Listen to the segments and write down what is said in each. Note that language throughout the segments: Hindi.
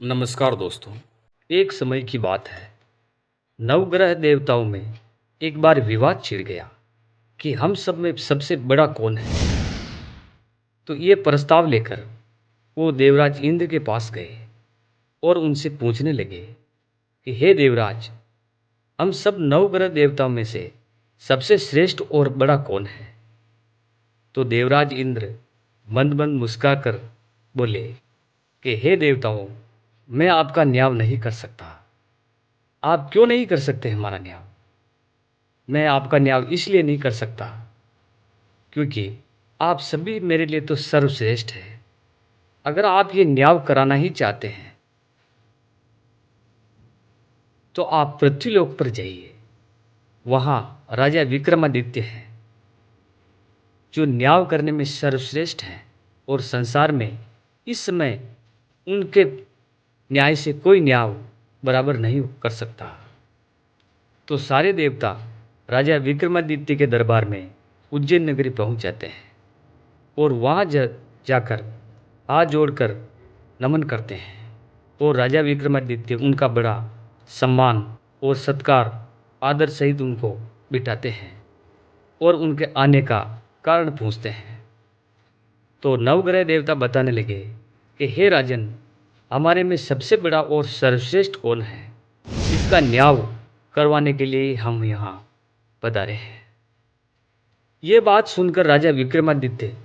नमस्कार दोस्तों। एक समय की बात है। नवग्रह देवताओं में एक बार विवाद छिड़ गया कि हम सब में सबसे बड़ा कौन है। तो ये प्रस्ताव लेकर वो देवराज इंद्र के पास गए और उनसे पूछने लगे कि हे देवराज, हम सब नवग्रह देवताओं में से सबसे श्रेष्ठ और बड़ा कौन है। तो देवराज इंद्र मंद मंद मुस्कुराकर बोले कि हे देवताओं, मैं आपका न्याय नहीं कर सकता। आप क्यों नहीं कर सकते हमारा न्याय? मैं आपका न्याय इसलिए नहीं कर सकता क्योंकि आप सभी मेरे लिए तो सर्वश्रेष्ठ है। अगर आप ये न्याय कराना ही चाहते हैं तो आप पृथ्वीलोक पर जाइए। वहाँ राजा विक्रमादित्य हैं जो न्याय करने में सर्वश्रेष्ठ हैं और संसार में इस समय उनके न्याय से कोई न्याय बराबर नहीं कर सकता। तो सारे देवता राजा विक्रमादित्य के दरबार में उज्जैन नगरी पहुंच जाते हैं और वहाँ जाकर हाथ जोड़कर नमन करते हैं और राजा विक्रमादित्य उनका बड़ा सम्मान और सत्कार आदर सहित उनको बिठाते हैं और उनके आने का कारण पूछते हैं। तो नवग्रह देवता बताने लगे कि हे राजन, हमारे में सबसे बड़ा और सर्वश्रेष्ठ कौन है, इसका न्याय करवाने के लिए हम यहाँ पधारे हैं। ये बात सुनकर राजा विक्रमादित्य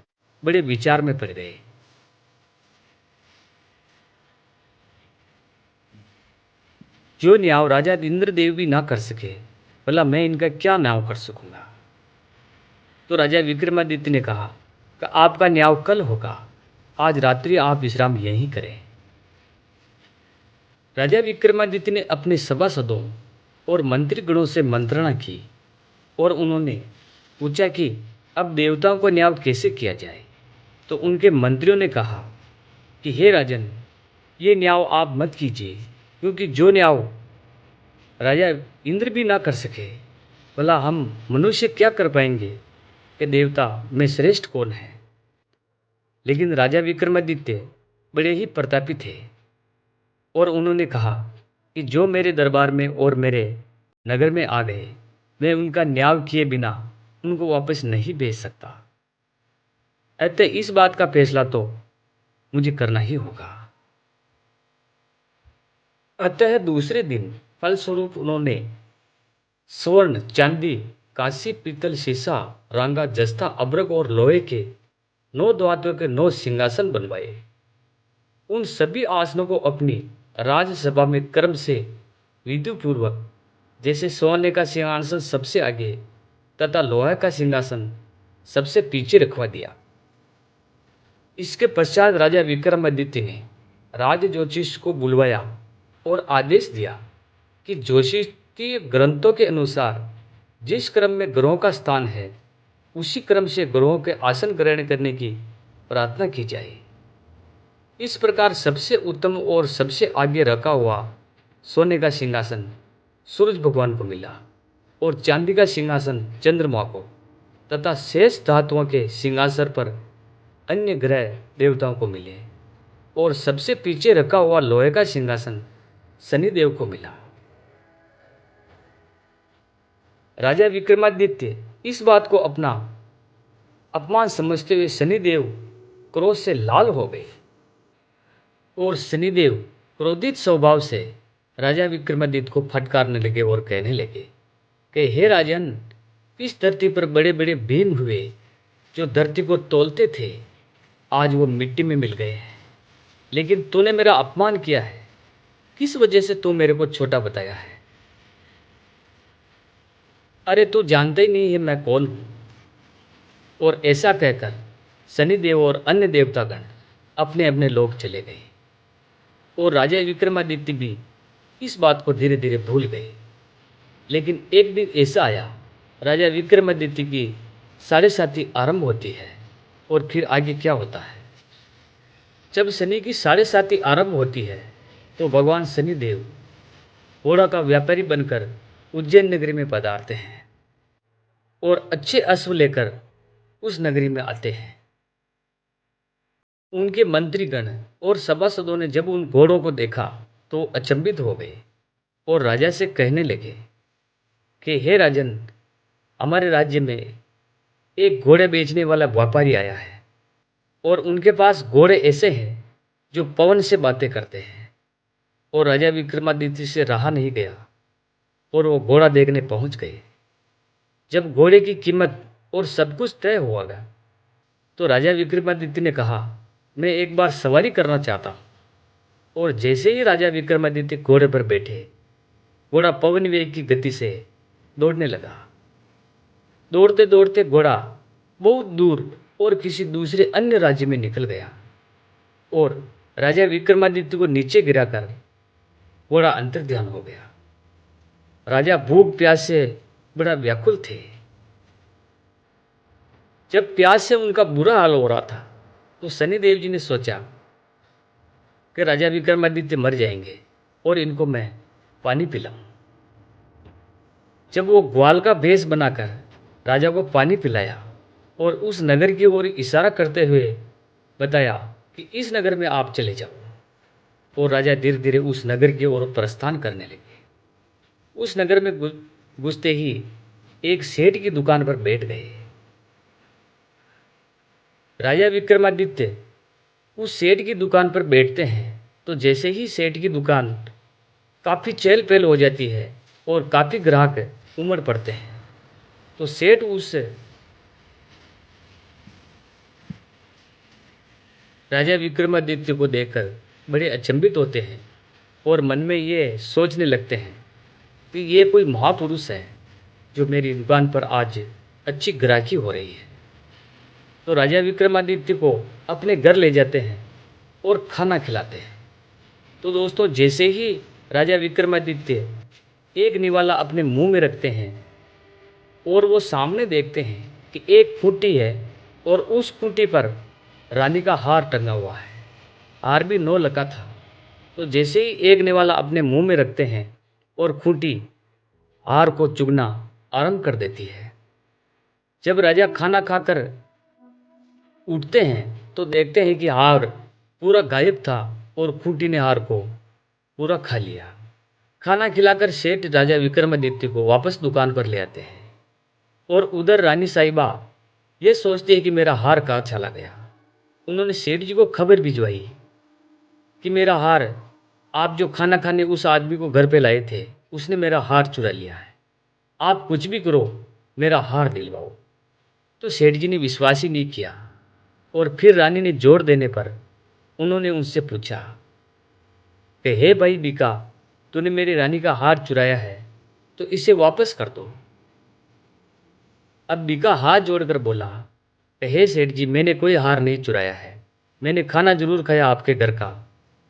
बड़े विचार में पड़ गए। जो न्याय राजा इंद्रदेव भी ना कर सके, भला मैं इनका क्या न्याय कर सकूंगा। तो राजा विक्रमादित्य ने कहा कि आपका न्याय कल होगा, आज रात्रि आप विश्राम यहीं करें। राजा विक्रमादित्य ने अपने सभासदों और मंत्रीगणों से मंत्रणा की और उन्होंने पूछा कि अब देवताओं को न्याय कैसे किया जाए। तो उनके मंत्रियों ने कहा कि हे राजन, ये न्याय आप मत कीजिए, क्योंकि जो न्याय राजा इंद्र भी ना कर सके, भला हम मनुष्य क्या कर पाएंगे कि देवता में श्रेष्ठ कौन है। लेकिन राजा विक्रमादित्य बड़े ही प्रतापी थे और उन्होंने कहा कि जो मेरे दरबार में और मेरे नगर में आ गए, मैं उनका न्याय किए बिना उनको वापस नहीं भेज सकता। अतः इस बात का फैसला तो मुझे करना ही होगा। अतः दूसरे दिन फलस्वरूप उन्होंने स्वर्ण, चांदी, कांसी, पीतल, शीशा, रांगा, जस्ता, अब्रक और लोहे के 9 धातुओं के 9 सिंहासन बनवाए। उन सभी आसनों को अपनी राजसभा में क्रम से विधि पूर्वक, जैसे सोने का सिंहासन सबसे आगे तथा लोहे का सिंहासन सबसे पीछे रखवा दिया। इसके पश्चात राजा विक्रमादित्य ने राज ज्योतिष को बुलवाया और आदेश दिया कि ज्योतिषीय ग्रंथों के अनुसार जिस क्रम में ग्रहों का स्थान है, उसी क्रम से ग्रहों के आसन ग्रहण करने की प्रार्थना की जाए। इस प्रकार सबसे उत्तम और सबसे आगे रखा हुआ सोने का सिंहासन सूरज भगवान को मिला और चांदी का सिंहासन चंद्रमा को तथा शेष धातुओं के सिंहासन पर अन्य ग्रह देवताओं को मिले और सबसे पीछे रखा हुआ लोहे का सिंहासन शनिदेव को मिला। राजा विक्रमादित्य इस बात को अपना अपमान समझते हुए शनिदेव क्रोध से लाल हो गए और शनिदेव क्रोधित स्वभाव से राजा विक्रमादित्य को फटकारने लगे और कहने लगे कि हे राजन, इस धरती पर बड़े बड़े भीम हुए जो धरती को तोलते थे, आज वो मिट्टी में मिल गए हैं। लेकिन तूने मेरा अपमान किया है, किस वजह से तू मेरे को छोटा बताया है। अरे तू जानता ही नहीं है मैं कौन हूँ। और ऐसा कहकर शनिदेव और अन्य देवतागण अपने अपने लोक चले गए और राजा विक्रमादित्य भी इस बात को धीरे धीरे भूल गए। लेकिन एक दिन ऐसा आया, राजा विक्रमादित्य की साढ़े साथी आरंभ होती है और फिर आगे क्या होता है। जब शनि की साढ़े साथी आरंभ होती है तो भगवान शनिदेव घोड़ा का व्यापारी बनकर उज्जैन नगरी में पधारते हैं और अच्छे अश्व लेकर उस नगरी में आते हैं। उनके मंत्रीगण और सभासदों ने जब उन घोड़ों को देखा तो अचंभित हो गए और राजा से कहने लगे कि हे राजन, हमारे राज्य में एक घोड़े बेचने वाला व्यापारी आया है और उनके पास घोड़े ऐसे हैं जो पवन से बातें करते हैं। और राजा विक्रमादित्य से रहा नहीं गया और वो घोड़ा देखने पहुंच गए। जब घोड़े की कीमत और सब कुछ तय हुआ गया तो राजा विक्रमादित्य ने कहा, मैं एक बार सवारी करना चाहता हूँ। और जैसे ही राजा विक्रमादित्य घोड़े पर बैठे, घोड़ा पवन वेग की गति से दौड़ने लगा। दौड़ते दौड़ते घोड़ा बहुत दूर और किसी दूसरे अन्य राज्य में निकल गया और राजा विक्रमादित्य को नीचे गिराकर घोड़ा अंतर्ध्यान हो गया। राजा भूख प्यास से बड़ा व्याकुल थे। जब प्यास से उनका बुरा हाल हो रहा था तो शनिदेव जी ने सोचा कि राजा विक्रमादित्य मर जाएंगे और इनको मैं पानी पिलाऊं। जब वो ग्वाल का भेष बनाकर राजा को पानी पिलाया और उस नगर की ओर इशारा करते हुए बताया कि इस नगर में आप चले जाओ, और राजा धीरे धीरे उस नगर की ओर प्रस्थान करने लगे। उस नगर में घुसते ही एक सेठ की दुकान पर बैठ गए। राजा विक्रमादित्य उस सेठ की दुकान पर बैठते हैं तो जैसे ही सेठ की दुकान काफ़ी चहल पहल हो जाती है और काफ़ी ग्राहक उमड़ पड़ते हैं, तो सेठ उस राजा विक्रमादित्य को देखकर बड़े अचंभित होते हैं और मन में ये सोचने लगते हैं कि ये कोई महापुरुष है जो मेरी दुकान पर आज अच्छी ग्राहकी हो रही है। तो राजा विक्रमादित्य को अपने घर ले जाते हैं और खाना खिलाते हैं। तो दोस्तों, जैसे ही राजा विक्रमादित्य एक निवाला अपने मुंह में रखते हैं और वो सामने देखते हैं कि एक खूंटी है और उस खूंटी पर रानी का हार टंगा हुआ है। हार भी 9 लका था। तो जैसे ही एक निवाला अपने मुंह में रखते हैं और खूंटी हार को चुगना आरंभ कर देती है। जब राजा खाना खाकर उठते हैं तो देखते हैं कि हार पूरा गायब था और खूंटी ने हार को पूरा खा लिया। खाना खिलाकर सेठ राजा विक्रमादित्य को वापस दुकान पर ले आते हैं और उधर रानी साहिबा ये सोचती है कि मेरा हार कहाँ चला गया। उन्होंने सेठ जी को खबर भिजवाई कि मेरा हार आप जो खाना खाने उस आदमी को घर पे लाए थे, उसने मेरा हार चुरा लिया है। आप कुछ भी करो, मेरा हार दिलवाओ। तो सेठ जी ने विश्वास ही नहीं किया और फिर रानी ने जोर देने पर उन्होंने उनसे पूछा कि हे भाई बीका, तूने मेरी रानी का हार चुराया है तो इसे वापस कर दो। अब बीका हाथ जोड़कर बोला कि हे सेठ जी, मैंने कोई हार नहीं चुराया है। मैंने खाना जरूर खाया आपके घर का,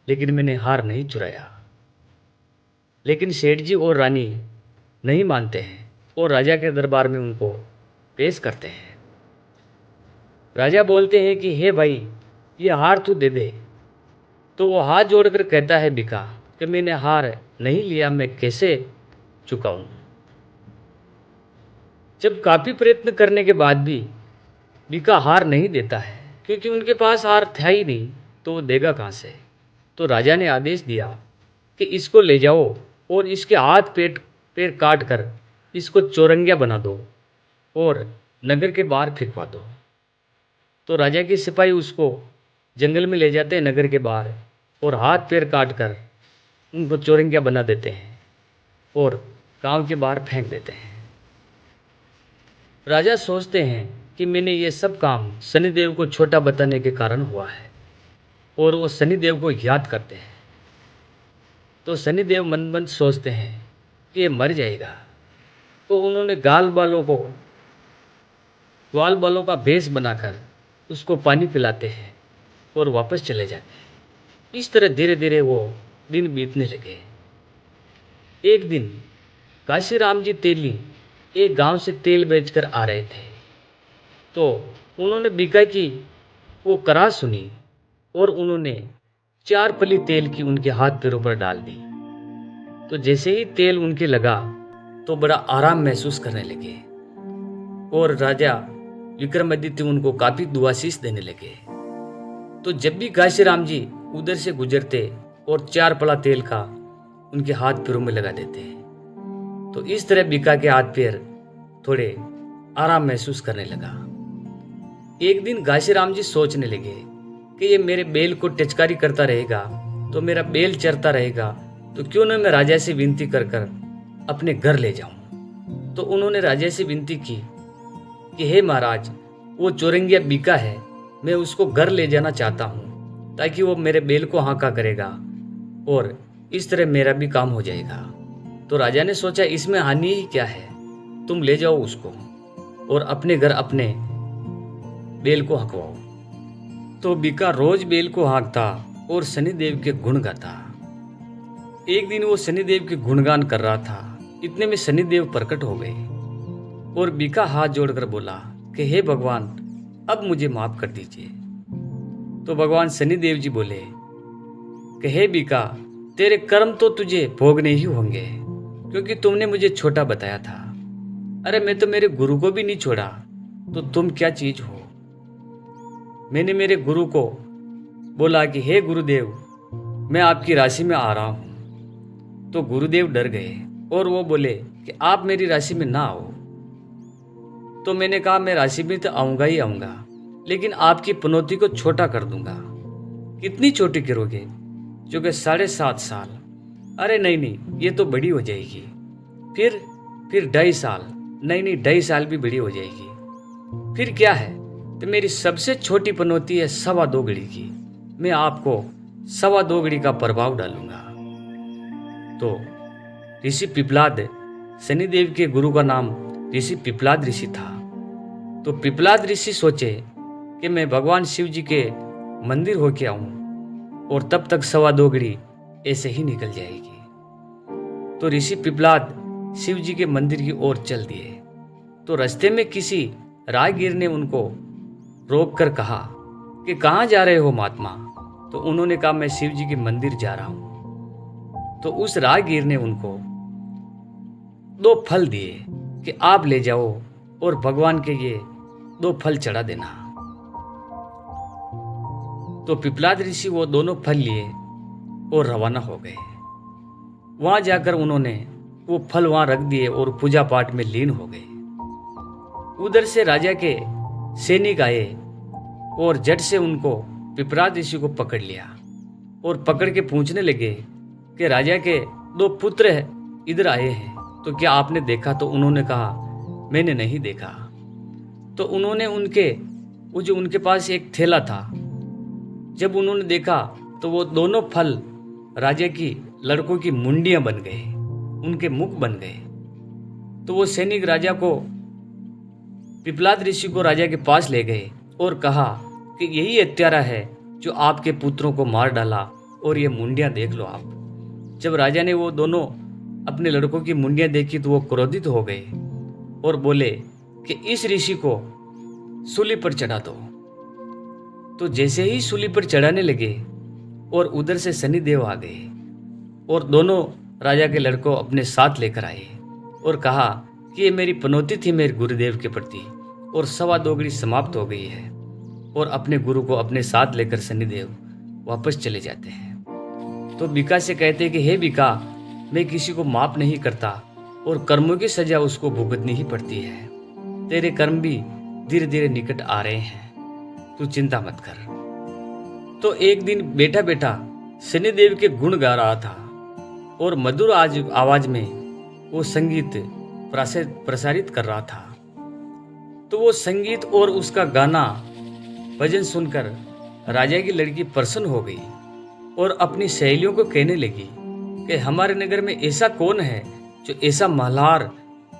लेकिन मैंने हार नहीं चुराया। लेकिन सेठ जी और रानी नहीं मानते हैं और राजा के दरबार में उनको पेश करते हैं। राजा बोलते हैं कि हे भाई, ये हार तू दे दे। तो वो हाथ जोड़कर कहता है बीका कि मैंने हार नहीं लिया, मैं कैसे चुकाऊं। जब काफ़ी प्रयत्न करने के बाद भी बीका हार नहीं देता है, क्योंकि उनके पास हार था ही नहीं, तो वो देगा कहाँ से। तो राजा ने आदेश दिया कि इसको ले जाओ और इसके हाथ पैर काट कर इसको चौरंगिया बना दो और नगर के बाहर फेंकवा दो। तो राजा के सिपाही उसको जंगल में ले जाते हैं नगर के बाहर और हाथ पैर काट कर उनको चौरंगिया बना देते हैं और गांव के बाहर फेंक देते हैं। राजा सोचते हैं कि मैंने ये सब काम शनिदेव को छोटा बताने के कारण हुआ है और वो शनिदेव को याद करते हैं। तो शनिदेव मन मन सोचते हैं कि ये मर जाएगा। तो उन्होंने ग्वाल बालों का भेष बनाकर उसको पानी पिलाते हैं और वापस चले जाते हैं। इस तरह धीरे धीरे वो दिन बीतने लगे। एक दिन काशीराम जी तेली एक गांव से तेल बेचकर आ रहे थे, तो उन्होंने बीका की वो करार सुनी और उन्होंने 4 पली तेल की उनके हाथ पैरों पर डाल दी। तो जैसे ही तेल उनके लगा तो बड़ा आराम महसूस करने लगे और राजा विक्रमादित्य उनको काफी दुआशीष देने लगे। तो जब भी घासीराम जी उधर से गुजरते और 4 पला तेल का उनके हाथ पैरों में लगा देते। तो इस तरह बीका के हाथ पैर थोड़े आराम महसूस करने लगा। एक दिन घासीराम जी सोचने लगे कि ये मेरे बैल को टिचकारी करता रहेगा तो मेरा बैल चरता रहेगा, तो क्यों न मैं राजा से विनती कर कर अपने घर ले जाऊं। तो उन्होंने राजा से विनती की कि हे महाराज, वो चोरंगिया बीका है, मैं उसको घर ले जाना चाहता हूँ ताकि वो मेरे बैल को हाँका करेगा और इस तरह मेरा भी काम हो जाएगा। तो राजा ने सोचा इसमें हानि ही क्या है, तुम ले जाओ उसको और अपने घर अपने बैल को हकवाओ। तो बीका रोज बैल को हाँकता और शनिदेव के गुण गाता। एक दिन वो शनिदेव के गुणगान कर रहा था, इतने में शनिदेव प्रकट हो गए और बीका हाथ जोड़कर बोला कि हे भगवान, अब मुझे माफ कर दीजिए। तो भगवान शनिदेव जी बोले कि हे बीका, तेरे कर्म तो तुझे भोगने ही होंगे, क्योंकि तुमने मुझे छोटा बताया था। अरे मैं तो मेरे गुरु को भी नहीं छोड़ा, तो तुम क्या चीज हो। मैंने मेरे गुरु को बोला कि हे गुरुदेव, मैं आपकी राशि में आ रहा हूं। तो गुरुदेव डर गए और वो बोले कि आप मेरी राशि में ना आओ। तो मैंने कहा मैं राशि में तो आऊंगा ही आऊंगा, लेकिन आपकी पनौती को छोटा कर दूंगा। कितनी छोटी करोगे? जो कि 7.5 साल। अरे नहीं नहीं, ये तो बड़ी हो जाएगी। फिर 2.5 साल। नहीं नहीं, 2.5 साल भी बड़ी हो जाएगी। फिर क्या है? तो मेरी सबसे छोटी पनौती है 2.25 घड़ी की। मैं आपको 2.25 घड़ी का प्रभाव डालूंगा। तो ऋषि पिपलाद, शनिदेव के गुरु का नाम ऋषि पिपलाद ऋषि था। तो पिपलाद ऋषि सोचे कि मैं भगवान शिव जी के मंदिर होके आऊं और तब तक 2.25 घड़ी ऐसे ही निकल जाएगी। तो ऋषि पिपलाद शिव जी के मंदिर की ओर चल दिए। तो रास्ते में किसी राहगीर ने उनको रोक कर कहा कि कहाँ जा रहे हो महात्मा। तो उन्होंने कहा मैं शिव जी के मंदिर जा रहा हूं। तो उस राहगीर ने उनको 2 फल दिए कि आप ले जाओ और भगवान के ये 2 फल चढ़ा देना। तो पिपलाद ऋषि वो दोनों फल लिए और रवाना हो गए। वहां जाकर उन्होंने वो फल वहां रख दिए और पूजा पाठ में लीन हो गए। उधर से राजा के सैनिक आए और झट से उनको पिपलाद ऋषि को पकड़ लिया और पकड़ के पूछने लगे कि राजा के 2 पुत्र इधर आए हैं, तो क्या आपने देखा? तो उन्होंने कहा मैंने नहीं देखा। तो उन्होंने वो जो उनके पास एक थैला था, जब उन्होंने देखा तो वो दोनों फल राजा की लड़कों की मुंडियां बन गए, उनके मुख बन गए। तो वो सैनिक राजा को, पिपलाद ऋषि को राजा के पास ले गए और कहा कि यही हत्यारा है जो आपके पुत्रों को मार डाला और ये मुंडियां देख लो आप। जब राजा ने वो दोनों अपने लड़कों की मुंडियां देखी तो वो क्रोधित हो गए और बोले कि इस ऋषि को सूली पर चढ़ा दो। तो जैसे ही सूली पर चढ़ाने लगे और उधर से शनिदेव आ गए और दोनों राजा के लड़कों अपने साथ लेकर आए और कहा कि ये मेरी पनौती थी मेरे गुरुदेव के प्रति और 2.25 घड़ी समाप्त हो गई है। और अपने गुरु को अपने साथ लेकर शनिदेव वापस चले जाते हैं। तो बीका से कहते हैं कि हे बीका, मैं किसी को माफ नहीं करता और कर्मों की सजा उसको भुगतनी ही पड़ती है। तेरे कर्म भी धीरे धीरे निकट आ रहे हैं, तू चिंता मत कर। तो एक दिन बैठा बैठा शनिदेव के गुण गा रहा था और मधुर आवाज में वो संगीत प्रसारित कर रहा था। तो वो संगीत और उसका गाना भजन सुनकर राजा की लड़की प्रसन्न हो गई और अपनी सहेलियों को कहने लगी कि हमारे नगर में ऐसा कौन है जो ऐसा मल्हार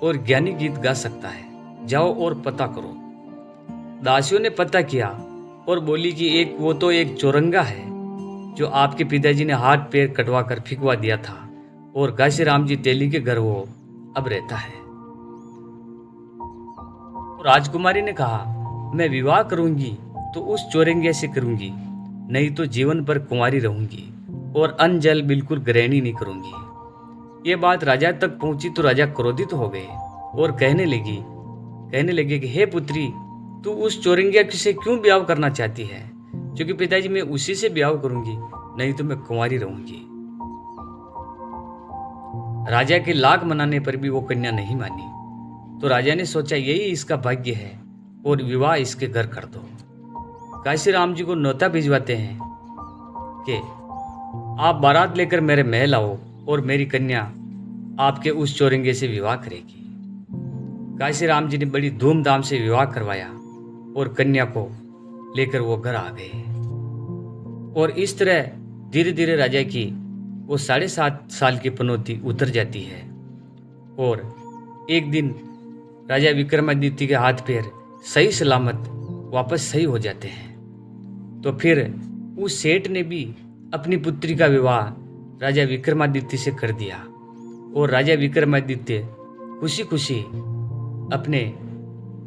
और ज्ञानी गीत गा सकता है, जाओ और पता करो। दासियों ने पता किया और बोली कि वो तो एक चौरंगा है जो आपके पिताजी ने हाथ पैर कटवा कर फिकवा दिया था और घासीराम जी तेली के घर वो अब रहता है। राजकुमारी ने कहा मैं विवाह करूंगी तो उस चौरंगे से करूंगी, नहीं तो जीवन भर कुंवारी रहूंगी और अन्न जल बिल्कुल ग्रहण नहीं करूंगी। ये बात राजा तक पहुंची तो राजा क्रोधित हो गए और कहने लगे कि हे पुत्री, तू उस चौरंगिया से क्यों ब्याह करना चाहती है? क्योंकि पिताजी मैं उसी से ब्याह करूंगी, नहीं तो मैं कुंवारी रहूंगी। राजा के लाख मनाने पर भी वो कन्या नहीं मानी, तो राजा ने सोचा यही इसका भाग्य है और विवाह इसके घर कर दो। काशी राम जी को न्योता भिजवाते हैं कि आप बारात लेकर मेरे महल आओ और मेरी कन्या आपके उस चौरंगे से विवाह करेगी। काशी राम जी ने बड़ी धूमधाम से विवाह करवाया और कन्या को लेकर वो घर आ गए। और इस तरह धीरे धीरे राजा की वो 7.5 साल की पनौती उतर जाती है और एक दिन राजा विक्रमादित्य के हाथ पैर सही सलामत वापस सही हो जाते हैं। तो फिर उस सेठ ने भी अपनी पुत्री का विवाह राजा विक्रमादित्य से कर दिया और राजा विक्रमादित्य खुशी खुशी अपने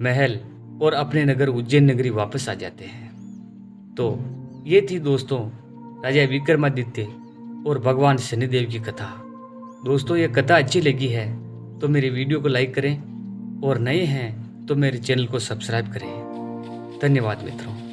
महल और अपने नगर उज्जैन नगरी वापस आ जाते हैं। तो ये थी दोस्तों राजा विक्रमादित्य और भगवान शनिदेव की कथा। दोस्तों ये कथा अच्छी लगी है तो मेरी वीडियो को लाइक करें और नए हैं तो मेरे चैनल को सब्सक्राइब करें। धन्यवाद मित्रों।